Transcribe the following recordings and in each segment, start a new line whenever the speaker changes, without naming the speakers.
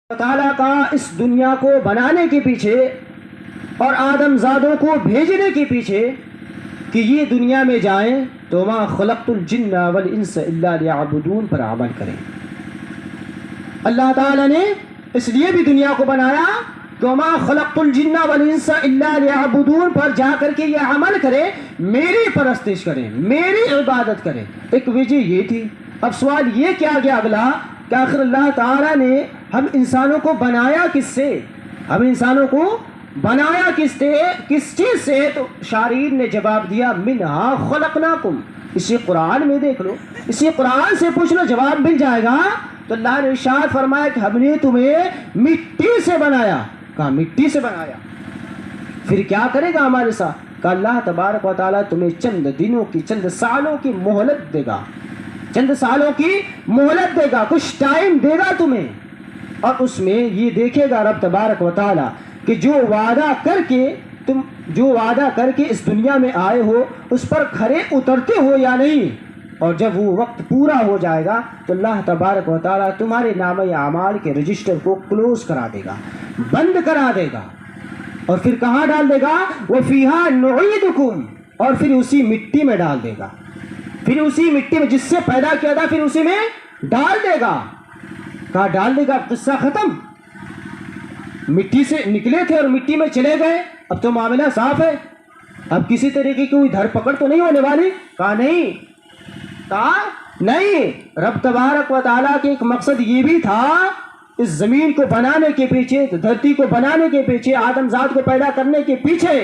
تعالیٰ کا اس دنیا کو بنانے کے پیچھے اور آدم زادوں کو بھیجنے کے پیچھے کہ یہ دنیا میں جائیں تو ما خلقت الجن والانس الا لیعبدون پر عمل کریں. اللہ تعالیٰ نے اس لیے بھی دنیا کو بنایا کہ ما خلقت الجن والانس الا لیعبدون پر جا کر کے یہ عمل کریں، میری پرستش کریں، میری عبادت کریں. ایک وجہ یہ تھی. اب سوال یہ کیا گیا اگلا کہ آخر اللہ تعالیٰ نے ہم انسانوں کو بنایا کس سے؟ ہم انسانوں کو بنایا کس چیز سے؟ تو شارعین نے جواب دیا منہا خلقناکم. اسی قرآن میں دیکھ لو، اسی قرآن سے پوچھ لو، جواب مل جائے گا. تو اللہ نے ارشاد فرمایا کہ ہم نے تمہیں مٹی سے بنایا. کہا مٹی سے بنایا. پھر کیا کرے گا ہمارے ساتھ؟ کہا اللہ تبارک و تعالیٰ تمہیں چند دنوں کی، چند سالوں کی مہلت دے گا، چند سالوں کی مہلت دے گا، کچھ ٹائم دے گا تمہیں. اور اس میں یہ دیکھے گا رب تبارک و تعالیٰ کہ جو وعدہ کر کے اس دنیا میں آئے ہو اس پر کھرے اترتے ہو یا نہیں. اور جب وہ وقت پورا ہو جائے گا تو اللہ تبارک و تعالیٰ تمہارے نامہ اعمال کے رجسٹر کو کلوز کرا دے گا، بند کرا دے گا. اور پھر کہاں ڈال دے گا؟ وَفِيهَا نُعِيدُكُمْ. اور پھر اسی مٹی میں ڈال دے گا، پھر اسی مٹی میں جس سے پیدا کیا تھا پھر اسی میں ڈال دے گا. کہا ڈال دے گا؟ قصہ ختم. مٹی سے نکلے تھے اور مٹی میں چلے گئے، اب تو معاملہ صاف ہے، اب کسی طریقے کی کوئی دھر پکڑ تو نہیں ہونے والی. کہا نہیں. رب تبارک و تعالیٰ کے ایک مقصد یہ بھی تھا اس زمین کو بنانے کے پیچھے، دھرتی کو بنانے کے پیچھے، آدم ذات کو پیدا کرنے کے پیچھے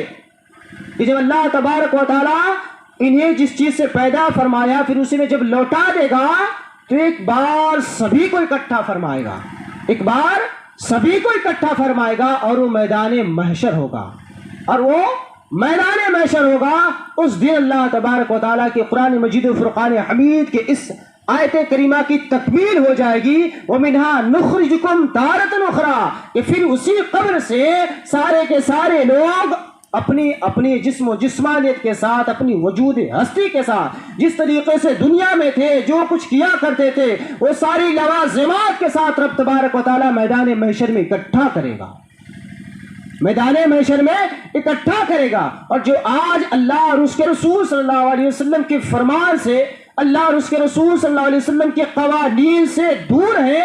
کہ جب اللہ تبارک و تعالیٰ انہیں جس چیز سے پیدا فرمایا پھر اسی میں جب لوٹا دے گا تو ایک بار سبھی کو اکٹھا فرمائے گا، ایک بار سبھی کو اکٹھا فرمائے گا. اور وہ میدان محشر ہوگا، اور وہ میدان محشر ہوگا. اس دن اللہ تبارک و تعالیٰ کے قرآن مجید و فرقان حمید کے اس آیت کریمہ کی تکمیل ہو جائے گی. وَمِنْهَا نُخْرِجُكُمْ تَارَةً أُخْرَىٰ کہ پھر اسی قبر سے سارے کے سارے لوگ اپنی جسم و جسمانیت کے ساتھ، اپنی وجود ہستی کے ساتھ، جس طریقے سے دنیا میں تھے، جو کچھ کیا کرتے تھے، وہ ساری لوازمات کے ساتھ رب تبارک و تعالیٰ میدان محشر میں اکٹھا کرے گا، میدان محشر میں اکٹھا کرے گا. اور جو آج اللہ اور اس کے رسول صلی اللہ علیہ وسلم کے فرمان سے، اللہ اور اس کے رسول صلی اللہ علیہ وسلم کے قوانین سے دور ہے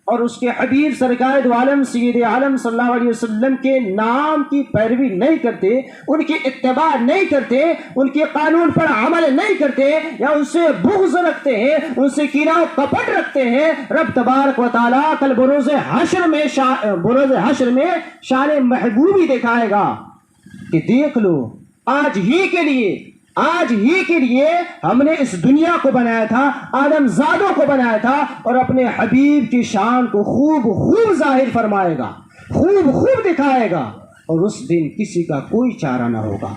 اور اس کے حبیب سرکار دو عالم سید عالم صلی اللہ علیہ وسلم کے نام کی پیروی نہیں کرتے، ان کی اتباع نہیں کرتے، ان کے قانون پر عمل نہیں کرتے، یا ان سے بغض رکھتے ہیں، ان سے کینہ و کپٹ رکھتے ہیں، رب تبارک و تعالیٰ کل بروز حشر میں شان محبوبی دکھائے گا کہ دیکھ لو آج ہی کے لیے ہم نے اس دنیا کو بنایا تھا، آدم زادوں کو بنایا تھا، اور اپنے حبیب کی شان کو خوب ظاہر فرمائے گا، خوب دکھائے گا. اور اس دن کسی کا کوئی چارہ نہ ہوگا،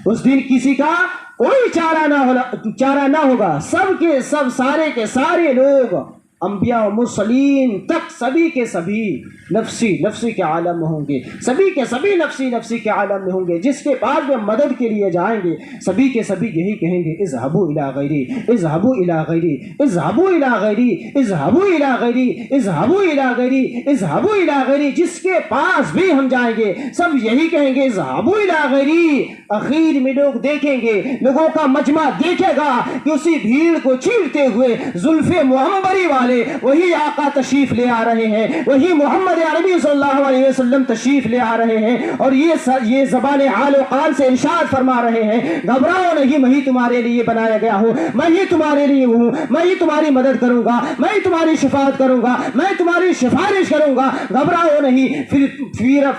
اس دن کسی کا کوئی چارہ نہ ہوگا. سب کے سب، سارے کے سارے لوگ، انبیاء و مرسلین تک، سبھی کے سبھی نفسی کے عالم میں ہوں گے، سبھی کے سبھی نفسی کے عالم میں ہوں گے. جس کے بعد وہ مدد کے لیے جائیں گے سبھی کے سبھی یہی کہیں گے اذهبوا الى غیری، اذهبوا الى غیری، اذهبوا الى غیری، اذهبوا الى غیری، اذهبوا الى غیری، اذهبوا الى غیری. جس کے پاس بھی ہم جائیں گے سب یہی کہیں گے اذهبوا الى غیری. اخیر میں لوگ دیکھیں گے، لوگوں کا مجمع دیکھے گا کہ اسی بھیڑ کو چیرتے ہوئے زلف محمری والے وہی آقا تشریف لے آ رہے ہیں، وہی محمد عربی صلی اللہ علیہ وسلم تشریف لے آ رہے ہیں. اور یہ زبان حال و قال سے ارشاد فرما رہے ہیں گھبراؤ نہیں، میں ہی تمہارے لیے بنایا گیا ہوں، میں ہی تمہارے لیے ہوں، میں ہی تمہاری مدد کروں گا، میں ہی تمہاری شفاعت کروں گا، میں تمہاری سفارش کروں گا، گھبراؤ نہیں.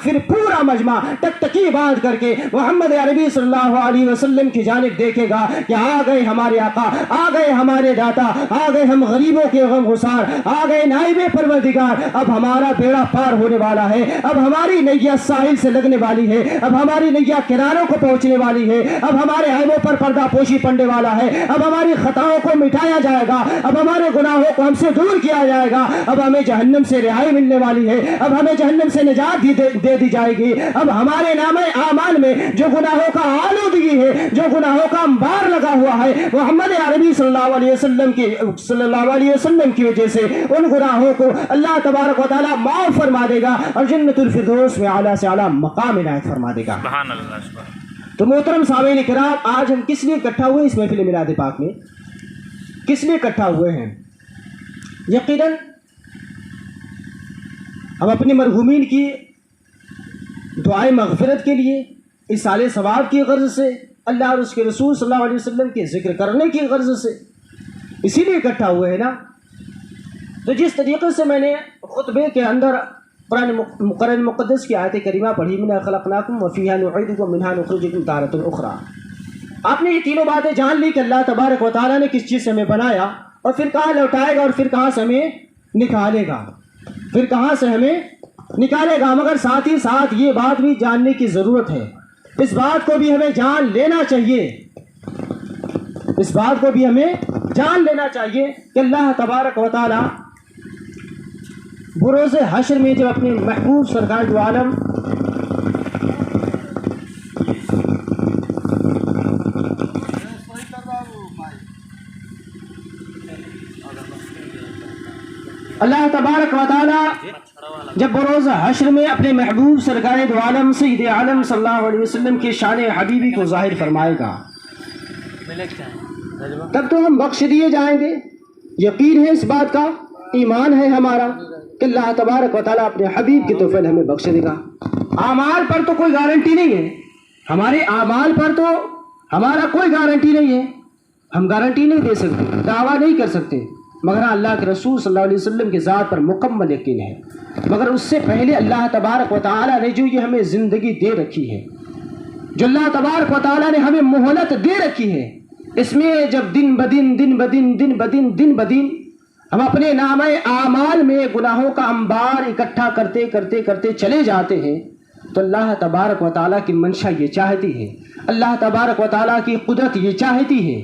پھر پورا مجمع ٹکٹکی باندھ کر کے محمد عربی صلی اللہ علیہ وسلم کی جانب دیکھے گا کہ آ گئے ہمارے آقا، آ گئے ہمارے داتا، آ گئے ہم غریبوں کے غم گسار، آ گئے نائب پروردگار. اب ہمارا بیڑا پار ہونے والا ہے، اب ہماری نیا ساحل سے لگنے والی ہے، اب ہماری نیا کناروں کو پہنچنے والی ہے، اب ہمارے عیبوں پر پردہ پوشی پڑنے والا ہے، اب ہماری خطاؤں کو مٹایا جائے گا، اب ہمارے گناہوں کو ہم سے دور کیا جائے گا، اب ہمیں جہنم سے رہائی ملنے والی ہے، اب ہمیں جہنم سے نجات دے دی جائے گی. اب ہمارے نامہ اعمال میں جو گناہوں کا آلودگی ہے، جو گناہوں کا انبار لگا ہوا ہے، محمد عربی صلی اللہ علیہ وسلم کی وجہ سے ان گناہوں کو اللہ تبارک و تعالیٰ معاف فرما دے گا اور جنت الفردوس میں اعلیٰ سے اعلیٰ مقام عنایت فرما دے گا.
سبحان اللہ سبحان.
تو محترم سامعین کرام، آج ہم کس لیے اکٹھا ہوئے اس محفل میلاد پاک میں؟ کس لیے اکٹھا ہوئے ہیں؟ یقیناً ہم اپنے مرحومین کی دعائے مغفرت کے لیے، اصالِ ثواب کی غرض سے، اللہ اور اس کے رسول صلی اللہ علیہ وسلم کے ذکر کرنے کی غرض سے اسی لیے اکٹھا ہوئے ہیں نا. تو جس طریقے سے میں نے خطبے کے اندر قرآن مقدس کی آیت کریمہ پڑھی، منہا خلقناکم وفیہا نعیدکم ومنہا نخرجکم تارۃ اخری، آپ نے یہ تینوں باتیں جان لی کہ اللہ تبارک و تعالیٰ نے کس چیز سے ہمیں بنایا اور پھر کہاں لوٹائے گا اور پھر کہاں سے ہمیں نکالے گا، پھر کہاں سے ہمیں نکالے گا. مگر ساتھ ہی ساتھ یہ بات بھی جاننے کی ضرورت ہے، اس بات کو بھی ہمیں جان لینا چاہیے، اس بات کو بھی ہمیں جان لینا چاہیے کہ اللہ تبارک و تعالیٰ بروز حشر میں جب اپنے محبوب سرکار دو عالم اللہ تبارک و تعالیٰ جب بروز حشر میں اپنے محبوب سرکار دو عالم سید عالم صلی اللہ علیہ وسلم کی شان حبیبی کو ظاہر فرمائے گا، تب تو ہم بخش دیے جائیں گے. یقین ہے اس بات کا، ایمان ہے ہمارا کہ اللہ تبارک و تعالیٰ اپنے حبیب کی توفیل ہمیں بخش دے گا. اعمال پر تو کوئی گارنٹی نہیں ہے، ہمارے اعمال پر تو ہمارا کوئی گارنٹی نہیں ہے، ہم گارنٹی نہیں دے سکتے، دعویٰ نہیں کر سکتے، مگر اللہ کے رسول صلی اللہ علیہ وسلم کی ذات پر مکمل یقین ہے. مگر اس سے پہلے اللہ تبارک و تعالیٰ نے جو یہ ہمیں زندگی دے رکھی ہے، جو اللہ تبارک و تعالیٰ نے ہمیں مہلت دے رکھی ہے، اس میں جب دن بدن ہم اپنے نامہ اعمال میں گناہوں کا انبار اکٹھا کرتے کرتے کرتے چلے جاتے ہیں، تو اللہ تبارک و تعالیٰ کی منشا یہ چاہتی ہے، اللہ تبارک و تعالیٰ کی قدرت یہ چاہتی ہے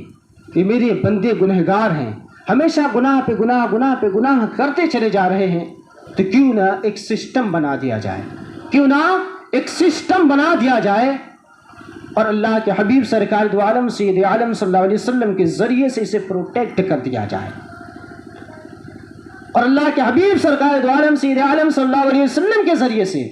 کہ میرے بندے گنہگار ہیں، ہمیشہ گناہ پہ گناہ کرتے چلے جا رہے ہیں، تو کیوں نہ ایک سسٹم بنا دیا جائے، اور اللہ کے حبیب سرکار دو عالم سید عالم صلی اللہ علیہ وسلم کے ذریعے سے اسے پروٹیکٹ کر دیا جائے، اور اللہ کے حبیب سرکار دو عالم سید عالم صلی اللہ علیہ وسلم کے ذریعے سے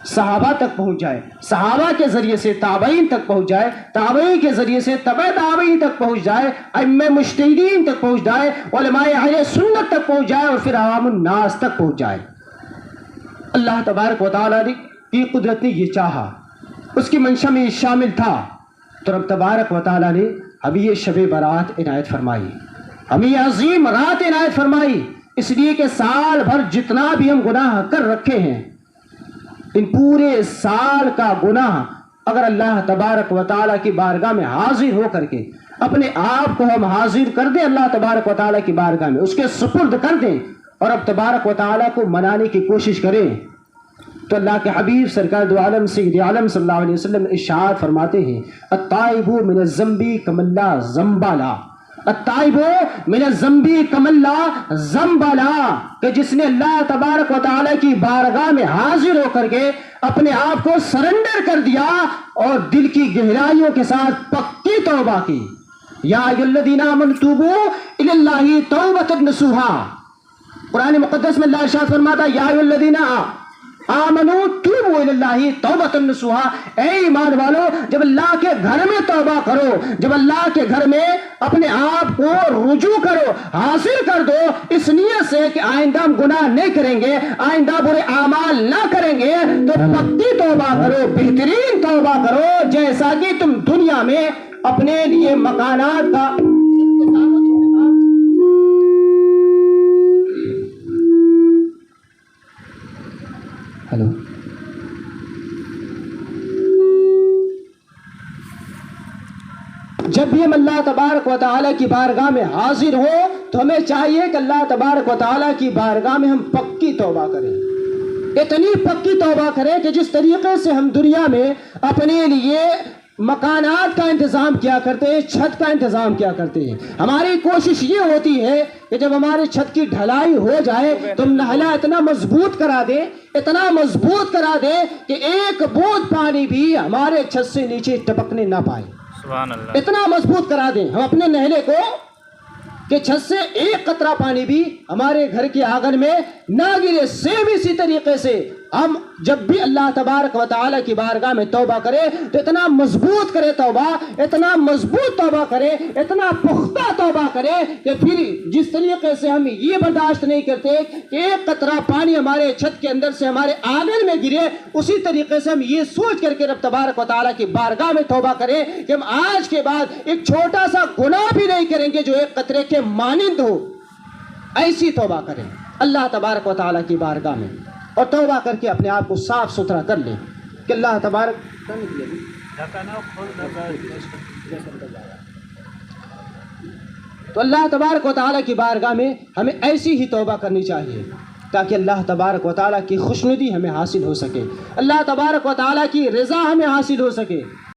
صحابہ تک پہنچ جائے، صحابہ کے ذریعے سے تابعین تک پہنچ جائے، تابعین کے ذریعے سے تبع تابعین تک پہنچ جائے، ائمہ مجتہدین تک پہنچ جائے، علماء اہل سنت تک پہنچ جائے، اور پھر عوام الناس تک پہنچ جائے. اللہ تبارک و تعالیٰ کی قدرت نے یہ چاہا، اس کی منشا میں شامل تھا، تو رب تبارک و تعالیٰ نے ہمیں یہ شب برات عنایت فرمائی، ہمیں یہ عظیم رات عنایت فرمائی، اس لیے کہ سال بھر جتنا بھی ہم گناہ کر رکھے ہیں، ان پورے سال کا گناہ اگر اللہ تبارک و تعالیٰ کی بارگاہ میں حاضر ہو کر کے اپنے آپ کو ہم حاضر کر دیں اللہ تبارک و تعالیٰ کی بارگاہ میں، اس کے سپرد کر دیں اور اب تبارک و تعالیٰ کو منانے کی کوشش کریں، تو اللہ کے حبیب سرکار دو عالم سید عالم صلی اللہ علیہ وسلم ارشاد فرماتے ہیں، التائب من الذنب کمن لا ذنب له، التائب من الذنب کمن لا ذنب له، کہ جس نے اللہ تبارک و تعالیٰ کی بارگاہ میں حاضر ہو کر کے اپنے آپ کو سرنڈر کر دیا اور دل کی گہرائیوں کے ساتھ پکی توبہ کی. یا ایھا الذین آمنوا توبوا الی اللہ توبۃ نصوحا، قرآن مقدس میں اللہ ارشاد فرماتا ہے، یا ایھا الذین آمنوا توبوا الی اللہ توبۃ نصوحا، اے ایمان والو جب اللہ کے گھر میں توبہ کرو، جب اللہ کے گھر میں اپنے آپ کو رجوع کرو، حاصل کر دو اس نیت سے کہ آئندہ ہم گناہ نہیں کریں گے، آئندہ برے اعمال نہ کریں گے، تو پکی توبہ کرو، بہترین توبہ کرو، جیسا کہ تم دنیا میں اپنے لیے مکانات کا جب بھی ہم اللہ تبارک و تعالیٰ کی بارگاہ میں حاضر ہو تو ہمیں چاہیے کہ اللہ تبارک و تعالیٰ کی بارگاہ میں ہم پکی توبہ کریں، اتنی پکی توبہ کریں کہ جس طریقے سے ہم دنیا میں اپنے لیے مکانات کا انتظام کیا کرتے ہیں، چھت کا انتظام کیا کرتے ہیں، ہماری کوشش یہ ہوتی ہے کہ جب ہماری چھت کی ڈھلائی ہو جائے تو ہم نہلا اتنا مضبوط کرا دیں، اتنا مضبوط کرا دیں کہ ایک بوند پانی بھی ہمارے چھت سے نیچے ٹپکنے نہ پائے، اتنا مضبوط کرا دیں ہم اپنے نہلے کو کہ چھت سے ایک قطرہ پانی بھی ہمارے گھر کے آنگن میں نہ گرے. سیم اسی طریقے سے ہم جب بھی اللہ تبارک و تعالیٰ کی بارگاہ میں توبہ کرے تو اتنا مضبوط کرے توبہ، اتنا مضبوط توبہ کرے، اتنا پختہ توبہ کرے کہ پھر جس طریقے سے ہم یہ برداشت نہیں کرتے کہ ایک قطرہ پانی ہمارے چھت کے اندر سے ہمارے آنگن میں گرے، اسی طریقے سے ہم یہ سوچ کر کے رب تبارک و تعالیٰ کی بارگاہ میں توبہ کریں کہ ہم آج کے بعد ایک چھوٹا سا گناہ بھی نہیں کریں گے جو ایک قطرے کے مانند ہو. ایسی توبہ کریں اللہ تبارک و تعالیٰ کی بارگاہ میں، اور توبہ کر کے اپنے آپ کو صاف ستھرا کر لیں کہ اللہ تبارک. تو اللہ تبارک و تعالیٰ کی بارگاہ میں ہمیں ایسی ہی توبہ کرنی چاہیے تاکہ اللہ تبارک و تعالیٰ کی خوشنودی ہمیں حاصل ہو سکے، اللہ تبارک و تعالیٰ کی رضا ہمیں حاصل ہو سکے.